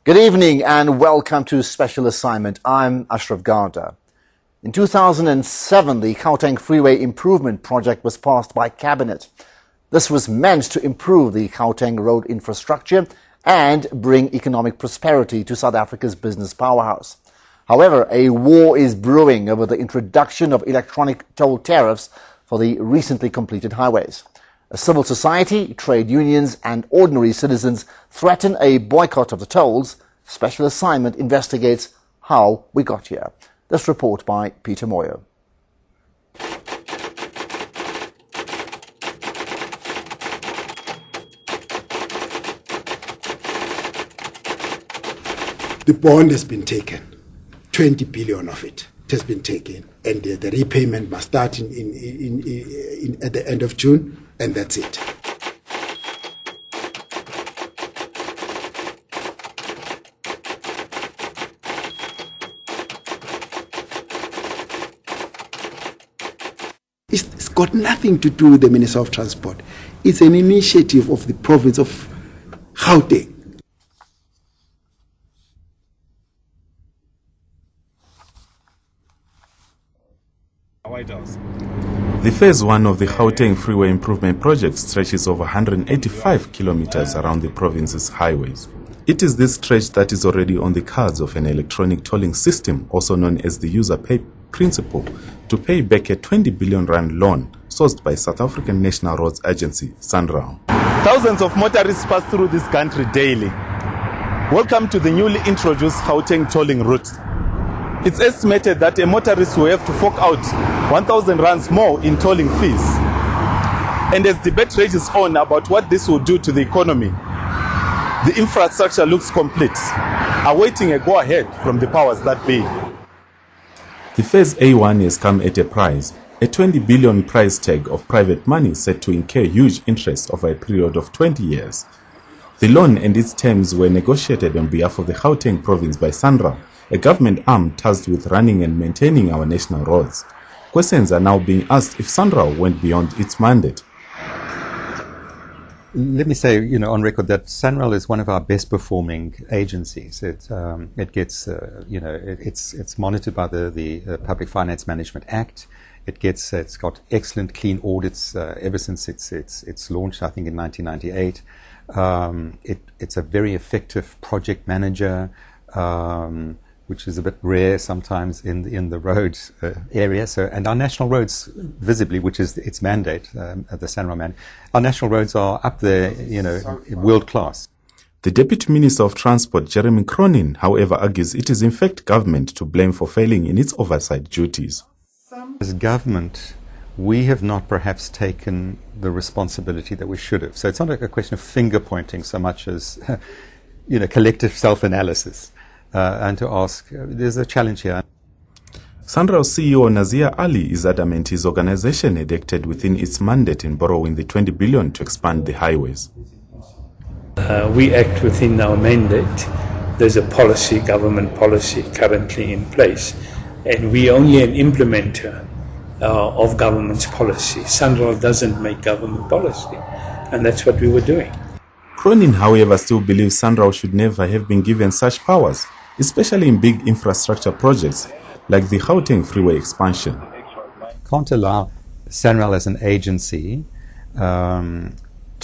Good evening and welcome to Special Assignment. I'm Ashraf Garda. In 2007, the Gauteng Freeway Improvement Project was passed by Cabinet. This was meant to improve the Gauteng road infrastructure and bring economic prosperity to South Africa's business powerhouse. However, a war is brewing over the introduction of electronic toll tariffs for the recently completed highways. Civil society, trade unions and ordinary citizens threaten a boycott of the tolls. Special Assignment investigates how we got here. This report by Peter Moyo. The bond has been taken, 20 billion of it has been taken, and the repayment must start at the end of June, and that's it. It's got nothing to do with the Minister of Transport. It's an initiative of the province of Gauteng. The Phase 1 of the Gauteng Freeway Improvement Project stretches over 185 kilometers around the province's highways. It is this stretch that is already on the cards of an electronic tolling system, also known as the user pay principle, to pay back a 20 billion rand loan sourced by South African National Roads Agency, SANRAL. Thousands of motorists pass through this country daily. Welcome to the newly introduced Gauteng tolling route. It's estimated that a motorist will have to fork out 1,000 rands more in tolling fees. And as debate rages on about what this will do to the economy, the infrastructure looks complete, awaiting a go-ahead from the powers that be. The Phase A1 has come at a price, a 20 billion price tag of private money set to incur huge interest over a period of 20 years. The loan and its terms were negotiated on behalf of the Gauteng province by SANRAL, a government arm tasked with running and maintaining our national roads. Questions are now being asked if SANRAL went beyond its mandate. Let me say, on record that SANRAL is one of our best performing agencies. It gets, it's monitored by the Public Finance Management Act. It's got excellent clean audits ever since it's launched, I think in 1998. It's a very effective project manager, which is a bit rare sometimes in the road area. And our national roads, visibly, which is its mandate, the SANRAL mandate, our national roads are up there, world class. The Deputy Minister of Transport, Jeremy Cronin, however, argues it is in fact government to blame for failing in its oversight duties. As government, we have not perhaps taken the responsibility that we should have. So it's not a question of finger pointing so much as, collective self-analysis. And to ask, there's a challenge here. SANRAL CEO Nazir Ali is adamant his organization had acted within its mandate in borrowing the 20 billion to expand the highways. We act within our mandate. There's a government policy currently in place, and we only an implementer of government's policy. SANRAL doesn't make government policy, and that's what we were doing. Cronin, however, still believes SANRAL should never have been given such powers, especially in big infrastructure projects like the Gauteng Freeway expansion. Can't allow SANRAL as an agency to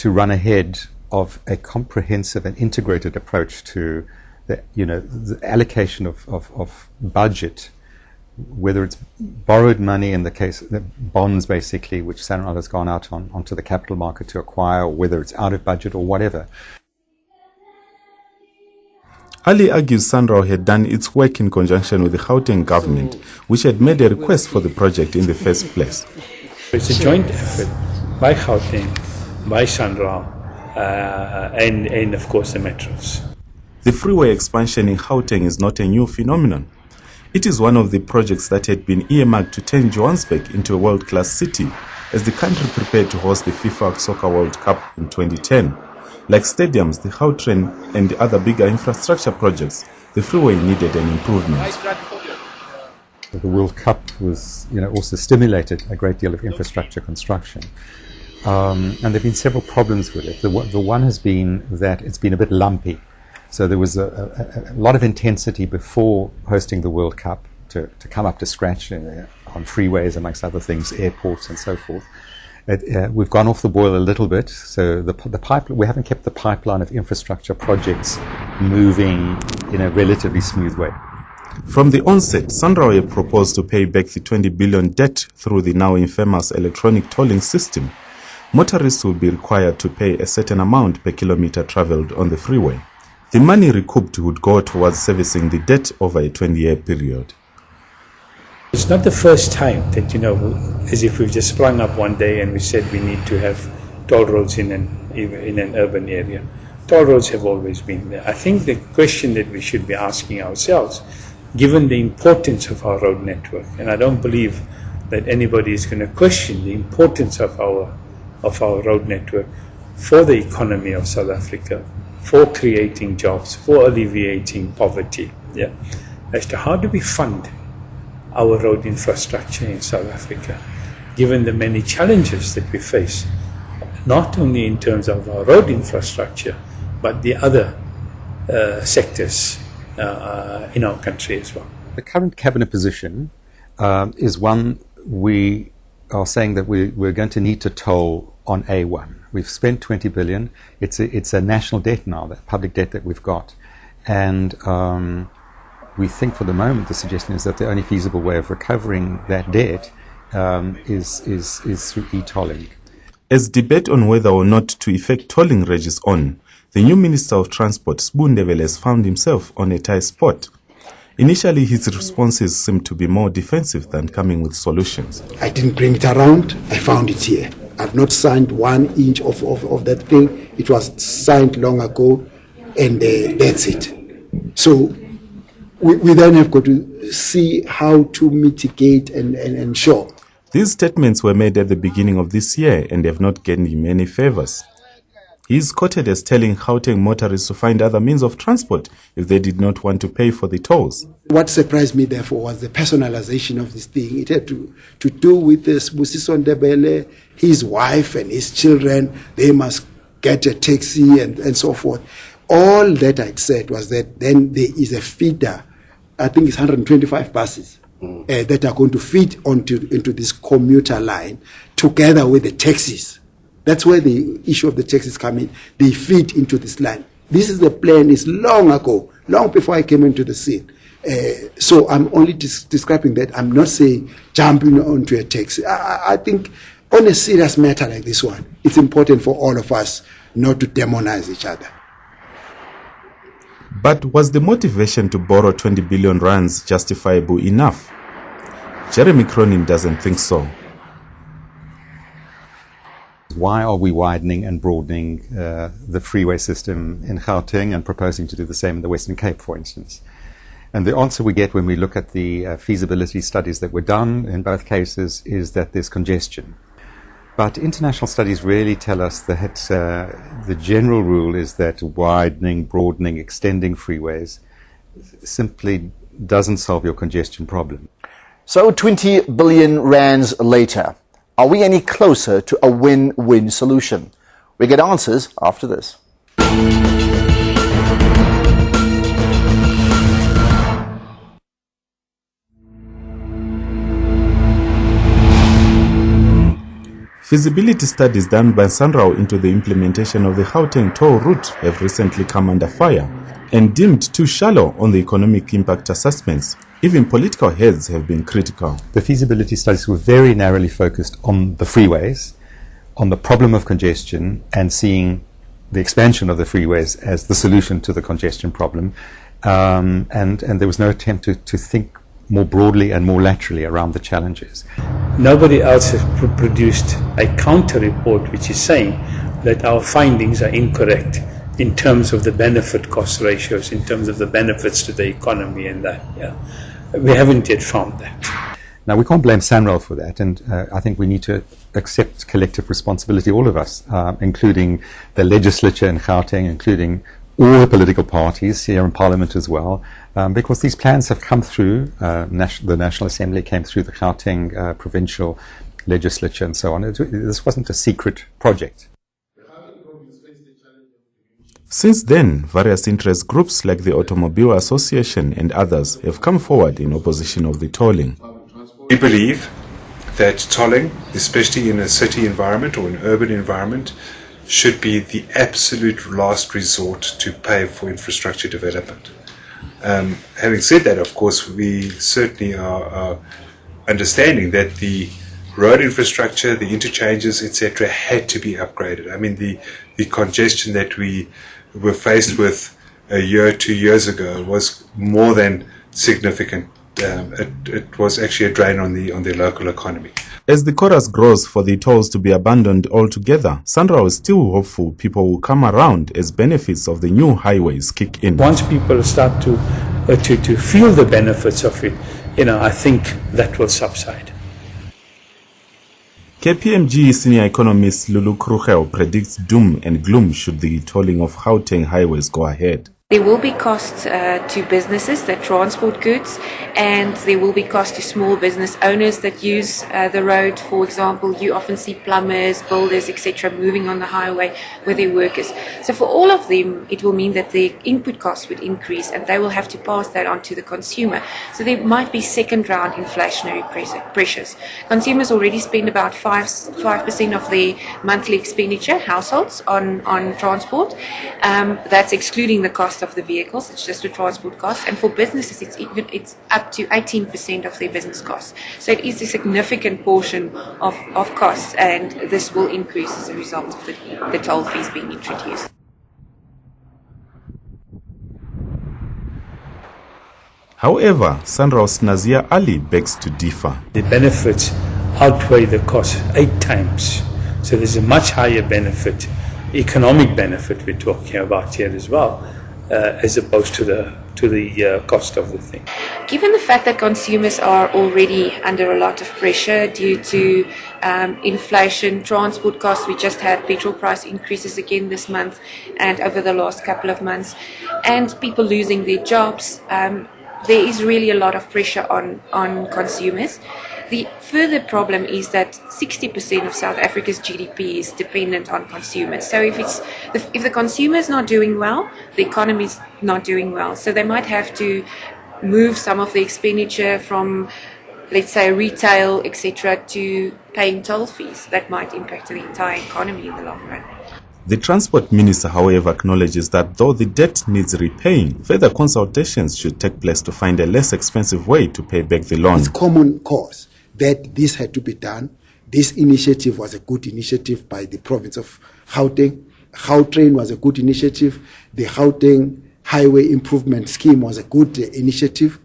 run ahead of a comprehensive and integrated approach to the allocation of budget, whether it's borrowed money in the case the bonds basically, which SANRAL has gone out onto the capital market to acquire, or whether it's out of budget or whatever. Ali argues SANRAL had done its work in conjunction with the Gauteng government, which had made a request for the project in the first place. It's a joint effort by Gauteng, by SANRAL, and of course the metros. The freeway expansion in Gauteng is not a new phenomenon. It is one of the projects that had been earmarked to turn Johannesburg into a world-class city as the country prepared to host the FIFA Soccer World Cup in 2010. Like stadiums, the Gautrain and the other bigger infrastructure projects, the freeway needed an improvement. The World Cup was, also stimulated a great deal of infrastructure construction. And there have been several problems with it. The one has been that it's been a bit lumpy. So there was a lot of intensity before hosting the World Cup to come up to scratch on freeways, amongst other things, airports and so forth. We've gone off the boil a little bit, so we haven't kept the pipeline of infrastructure projects moving in a relatively smooth way. From the onset, SANRAL proposed to pay back the 20 billion debt through the now infamous electronic tolling system. Motorists will be required to pay a certain amount per kilometer travelled on the freeway. The money recouped would go towards servicing the debt over a 20-year period. It's not the first time that, as if we've just sprung up one day and we said we need to have toll roads in an urban area. Toll roads have always been there. I think the question that we should be asking ourselves, given the importance of our road network, and I don't believe that anybody is going to question the importance of our road network for the economy of South Africa, for creating jobs, for alleviating poverty, as to how do we fund our road infrastructure in South Africa, given the many challenges that we face, not only in terms of our road infrastructure, but the other sectors in our country as well. The current cabinet position is one we are saying that we're going to need to toll on A1. We've spent 20 billion. It's a national debt now, that public debt that we've got, and we think for the moment the suggestion is that the only feasible way of recovering that debt is through e-tolling. As debate on whether or not to effect tolling rages on, the new Minister of Transport, Sbu Ndebele, has found himself on a tight spot. Initially, his responses seemed to be more defensive than coming with solutions. I didn't bring it around, I found it here. I've not signed 1 inch of that thing. It was signed long ago, and that's it. So we then have got to see how to mitigate and ensure. These statements were made at the beginning of this year and have not gained him any favors. He is quoted as telling Gauteng motorists to find other means of transport if they did not want to pay for the tolls. What surprised me, therefore, was the personalization of this thing. It had to do with this Busiso Ndebele, his wife and his children. They must get a taxi and so forth. All that I'd said was that then there is a feeder. I think it's 125 buses that are going to feed into this commuter line together with the taxis. That's where the issue of the taxis come in. They feed into this line. This is the plan. It's long ago, long before I came into the scene. So I'm only describing that. I'm not saying jumping onto a taxi. I think on a serious matter like this one, it's important for all of us not to demonize each other. But was the motivation to borrow 20 billion rands justifiable enough? Jeremy Cronin doesn't think so. Why are we widening and broadening the freeway system in Gauteng and proposing to do the same in the Western Cape, for instance? And the answer we get when we look at the feasibility studies that were done in both cases is that there's congestion. But international studies really tell us that the general rule is that widening, broadening, extending freeways simply doesn't solve your congestion problem. So 20 billion rands later, are we any closer to a win-win solution? We get answers after this. Feasibility studies done by SANRAL into the implementation of the Gauteng toll route have recently come under fire and deemed too shallow on the economic impact assessments. Even political heads have been critical. The feasibility studies were very narrowly focused on the freeways, on the problem of congestion, and seeing the expansion of the freeways as the solution to the congestion problem. And there was no attempt to think more broadly and more laterally around the challenges. Nobody else has produced a counter report which is saying that our findings are incorrect in terms of the benefit cost ratios, in terms of the benefits to the economy and that. We haven't yet found that. Now, we can't blame SANRAL for that, and I think we need to accept collective responsibility, all of us, including the legislature in Gauteng, including all the political parties here in Parliament as well, because these plans have come through, the National Assembly came through the Gauteng provincial legislature and so on. This wasn't a secret project. Since then, various interest groups like the Automobile Association and others have come forward in opposition of the tolling. We believe that tolling, especially in a city environment or an urban environment, should be the absolute last resort to pay for infrastructure development. Having said that, of course, we certainly are understanding that the road infrastructure, the interchanges, etc., had to be upgraded. I mean, the congestion that we were faced with a year, 2 years ago was more than significant. It was actually a drain on the local economy. As the chorus grows for the tolls to be abandoned altogether, SANRAL is still hopeful people will come around as benefits of the new highways kick in. Once people start to feel the benefits of it, I think that will subside. KPMG senior economist Lulu Krugel predicts doom and gloom should the tolling of Gauteng highways go ahead. There will be costs to businesses that transport goods, and there will be costs to small business owners that use the road. For example, you often see plumbers, builders, etc. moving on the highway with their workers. So for all of them, it will mean that their input costs would increase, and they will have to pass that on to the consumer. So there might be second-round inflationary pressures. Consumers already spend about 5% of their monthly expenditure, households, on transport. That's excluding the cost of the vehicles. It's just the transport cost, and for businesses it's up to 18% of their business costs. So it is a significant portion of costs, and this will increase as a result of the toll fees being introduced. However, SANRAL's Nazia Ali begs to differ. The benefits outweigh the cost 8 times. So there's a much higher benefit, economic benefit we're talking about here as well, as opposed to the cost of the thing. Given the fact that consumers are already under a lot of pressure due to inflation, transport costs, we just had petrol price increases again this month and over the last couple of months, and people losing their jobs, there is really a lot of pressure on consumers. The further problem is that 60% of South Africa's GDP is dependent on consumers. So if the consumer is not doing well, the economy is not doing well. So they might have to move some of the expenditure from, let's say, retail, etc., to paying toll fees. That might impact the entire economy in the long run. The Transport Minister, however, acknowledges that though the debt needs repaying, further consultations should take place to find a less expensive way to pay back the loan. It's common cause that this had to be done. This initiative was a good initiative by the province of Gauteng. Gautrain was a good initiative. The Gauteng Highway Improvement Scheme was a good initiative.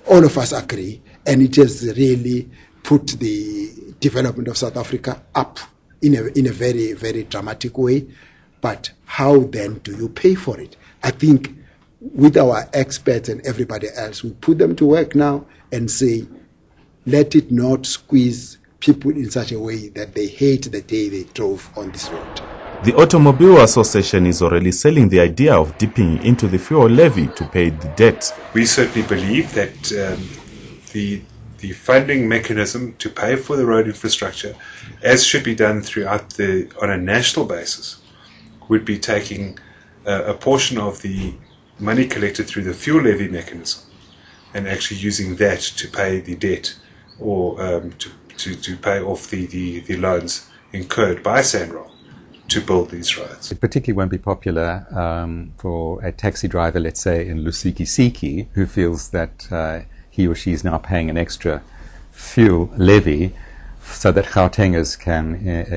All of us agree, and it has really put the development of South Africa up in a very, very dramatic way. But how then do you pay for it? I think with our experts and everybody else, we put them to work now and say, let it not squeeze people in such a way that they hate the day they drove on this road. The Automobile Association is already selling the idea of dipping into the fuel levy to pay the debt. We certainly believe that the funding mechanism to pay for the road infrastructure, as should be done throughout on a national basis, would be taking a portion of the money collected through the fuel levy mechanism and actually using that to pay the debt or to pay off the loans incurred by SANRAL to build these roads. It particularly won't be popular for a taxi driver, let's say in Lusikisiki, who feels that he or she is now paying an extra fuel levy so that Gautengers can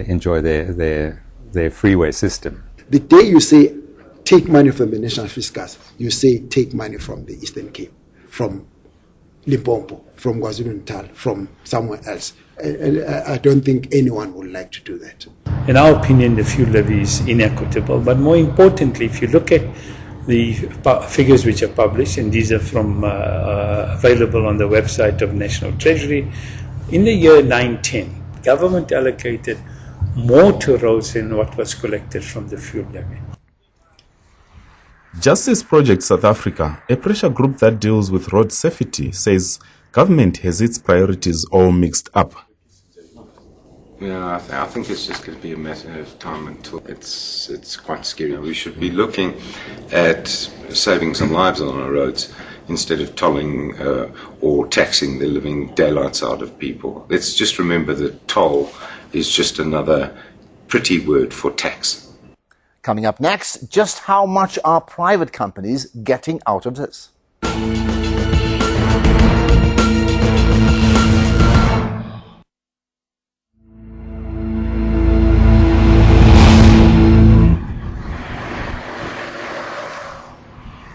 enjoy their freeway system. The day you say take money from the National Fiscus, you say take money from the Eastern Cape, from Limpopo, from KwaZulu-Natal, from somewhere else. I don't think anyone would like to do that. In our opinion, the fuel levy is inequitable, but more importantly, if you look at the figures which are published, and these are from available on the website of National Treasury, in the year 910, government allocated more to roads than what was collected from the fuel levy. Justice Project South Africa, a pressure group that deals with road safety, says government has its priorities all mixed up. Yeah, I think it's just going to be a matter of time until it's quite scary. We should be looking at saving some lives on our roads instead of tolling or taxing the living daylights out of people. Let's just remember that toll is just another pretty word for tax. Coming up next, just how much are private companies getting out of this?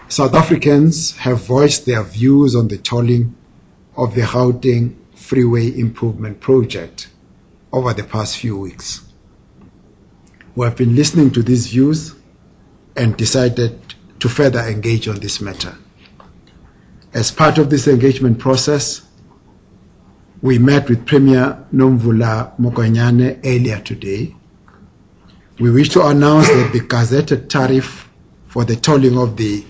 South Africans have voiced their views on the tolling of the Gauteng Freeway Improvement Project over the past few weeks. We have been listening to these views and decided to further engage on this matter. As part of this engagement process, we met with Premier Nomvula Mokonyane earlier today. We wish to announce that the gazetted tariff for the tolling of the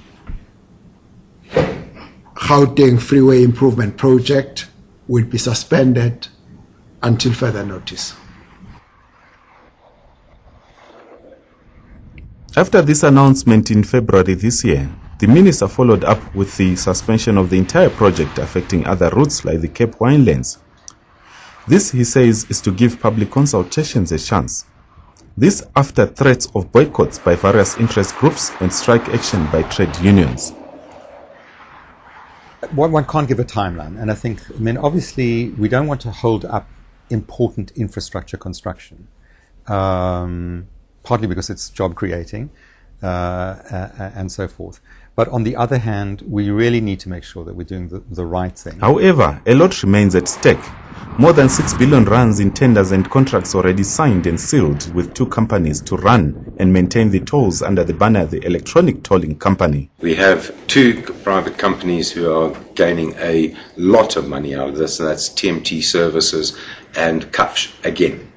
Gauteng Freeway Improvement Project will be suspended until further notice. After this announcement in February this year, the Minister followed up with the suspension of the entire project affecting other routes like the Cape Winelands. This, he says, is to give public consultations a chance. This after threats of boycotts by various interest groups and strike action by trade unions. One can't give a timeline, and I think, obviously we don't want to hold up important infrastructure construction, partly because it's job creating and so forth. But on the other hand, we really need to make sure that we're doing the right thing. However, a lot remains at stake. More than 6 billion rands in tenders and contracts already signed and sealed with 2 companies to run and maintain the tolls under the banner of the Electronic Tolling Company. We have 2 private companies who are gaining a lot of money out of this, and that's TMT Services and Kapsch again.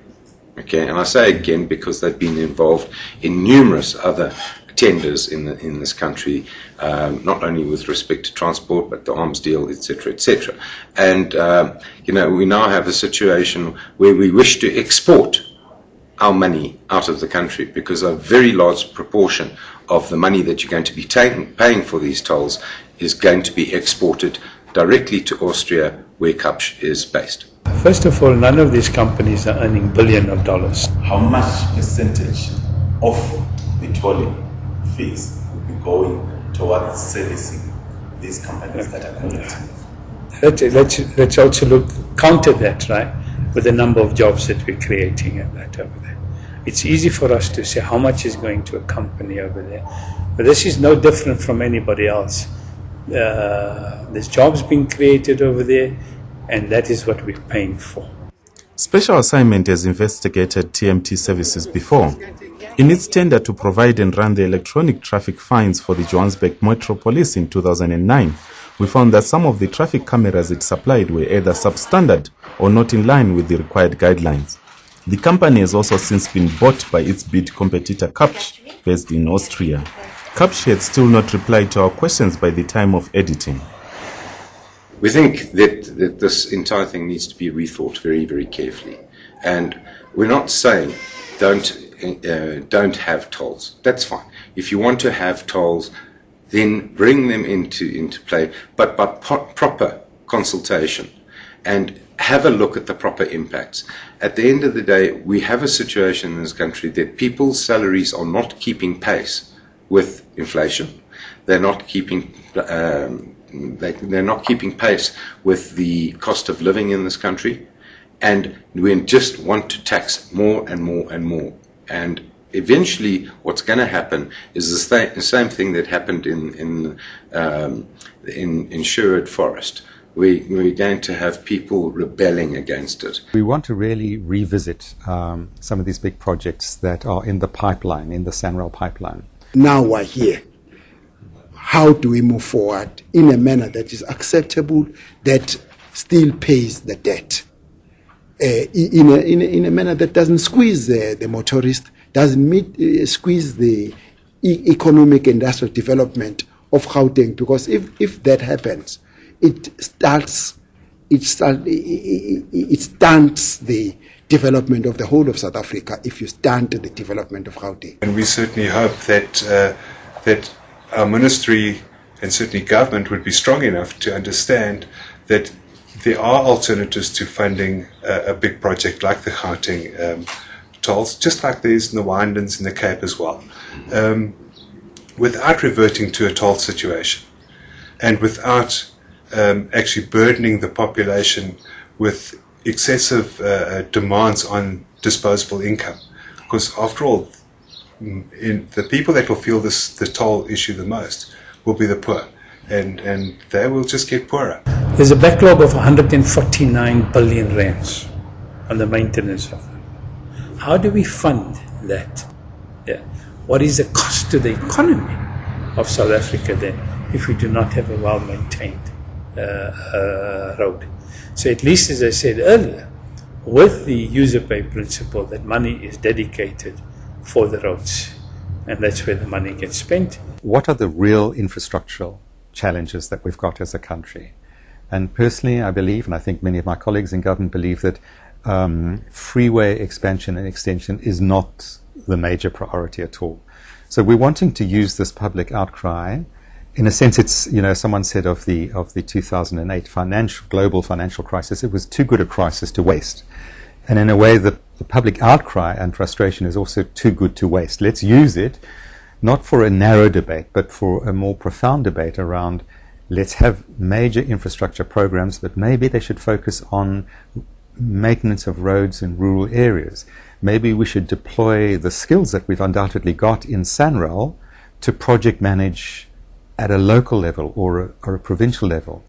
Okay, and I say again because they've been involved in numerous other tenders in this country, not only with respect to transport, but the arms deal, etc., etc. And we now have a situation where we wish to export our money out of the country because a very large proportion of the money that you're going to be paying for these tolls is going to be exported directly to Austria, where Kapsch is based. First of all, none of these companies are earning billions of dollars. How much percentage of the tolling fees will be going towards servicing these companies that are collecting? Let's also counter that, right, with the number of jobs that we're creating and that over there. It's easy for us to say how much is going to a company over there, but this is no different from anybody else. There's jobs being created over there, and that is what we're paying for. Special Assignment has investigated TMT Services before. In its tender to provide and run the electronic traffic fines for the Johannesburg Metro Police in 2009, we found that some of the traffic cameras it supplied were either substandard or not in line with the required guidelines. The company has also since been bought by its bid competitor Kapsch, based in Austria. Kapsch had still not replied to our questions by the time of editing. We think that this entire thing needs to be rethought very, very carefully. And we're not saying don't have tolls. That's fine. If you want to have tolls, then bring them into play, but by proper consultation and have a look at the proper impacts. At the end of the day, we have a situation in this country that people's salaries are not keeping pace with inflation. They're not keeping they're not keeping pace with the cost of living in this country, and we just want to tax more and more and more. And eventually, what's going to happen is the same thing that happened in Sherwood Forest. We're going to have people rebelling against it. We want to really revisit some of these big projects that are in the pipeline, in the SANRAL pipeline. Now we're here. How do we move forward in a manner that is acceptable, that still pays the debt, in a manner that doesn't squeeze the motorist, doesn't squeeze the economic industrial development of Gauteng? Because if that happens, it stunts the development of the whole of South Africa if you stunt the development of Gauteng. And we certainly hope that our ministry and certainly government would be strong enough to understand that there are alternatives to funding a big project like the Gauteng tolls, just like there is in the Winelands in the Cape as well, without reverting to a toll situation and without actually burdening the population with excessive demands on disposable income. Because after all, the people that will feel the toll issue the most will be the poor, and they will just get poorer. There's a backlog of 149 billion rands on the maintenance of it. How do we fund that? Yeah. What is the cost to the economy of South Africa then if we do not have a well-maintained road? So at least, as I said earlier, with the user pay principle, that money is dedicated for the roads, and that's where the money gets spent. What are the real infrastructural challenges that we've got as a country? And personally, I believe, and I think many of my colleagues in government believe, that freeway expansion and extension is not the major priority at all. So we're wanting to use this public outcry. In a sense, it's, someone said of the 2008 global financial crisis, it was too good a crisis to waste. And in a way, the public outcry and frustration is also too good to waste. Let's use it, not for a narrow debate, but for a more profound debate around, let's have major infrastructure programs, but maybe they should focus on maintenance of roads in rural areas. Maybe we should deploy the skills that we've undoubtedly got in SANRAL to project manage at a local level or a provincial level.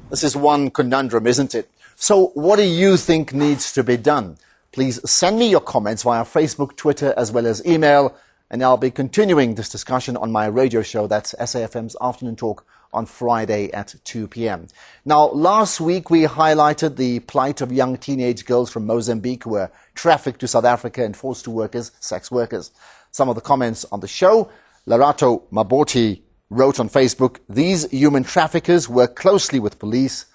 This is one conundrum, isn't it? So what do you think needs to be done? Please send me your comments via Facebook, Twitter, as well as email, and I'll be continuing this discussion on my radio show, that's SAFM's Afternoon Talk, on Friday at 2 p.m. Now, last week we highlighted the plight of young teenage girls from Mozambique who were trafficked to South Africa and forced to work as sex workers. Some of the comments on the show: Larato Maboti wrote on Facebook, "These human traffickers work closely with police,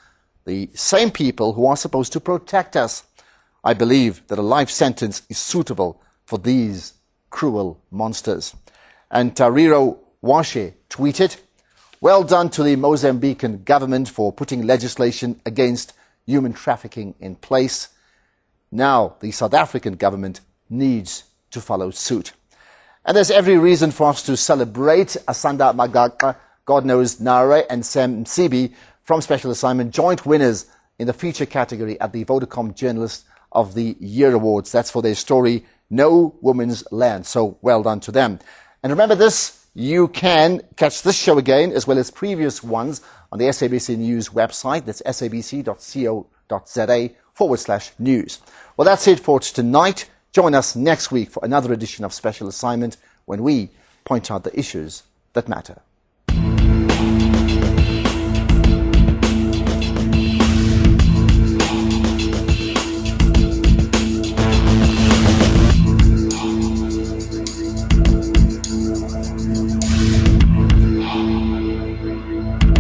the same people who are supposed to protect us. I believe that a life sentence is suitable for these cruel monsters." And Tariro Washe tweeted, "Well done to the Mozambican government for putting legislation against human trafficking in place. Now the South African government needs to follow suit." And there's every reason for us to celebrate Asanda Magaka, God Knows Nare, and Sam Msibi from Special Assignment, joint winners in the feature category at the Vodacom Journalist of the Year Awards. That's for their story, No Woman's Land. So well done to them. And remember this, you can catch this show again, as well as previous ones, on the SABC News website. That's sabc.co.za/news. Well, that's it for tonight. Join us next week for another edition of Special Assignment when we point out the issues that matter.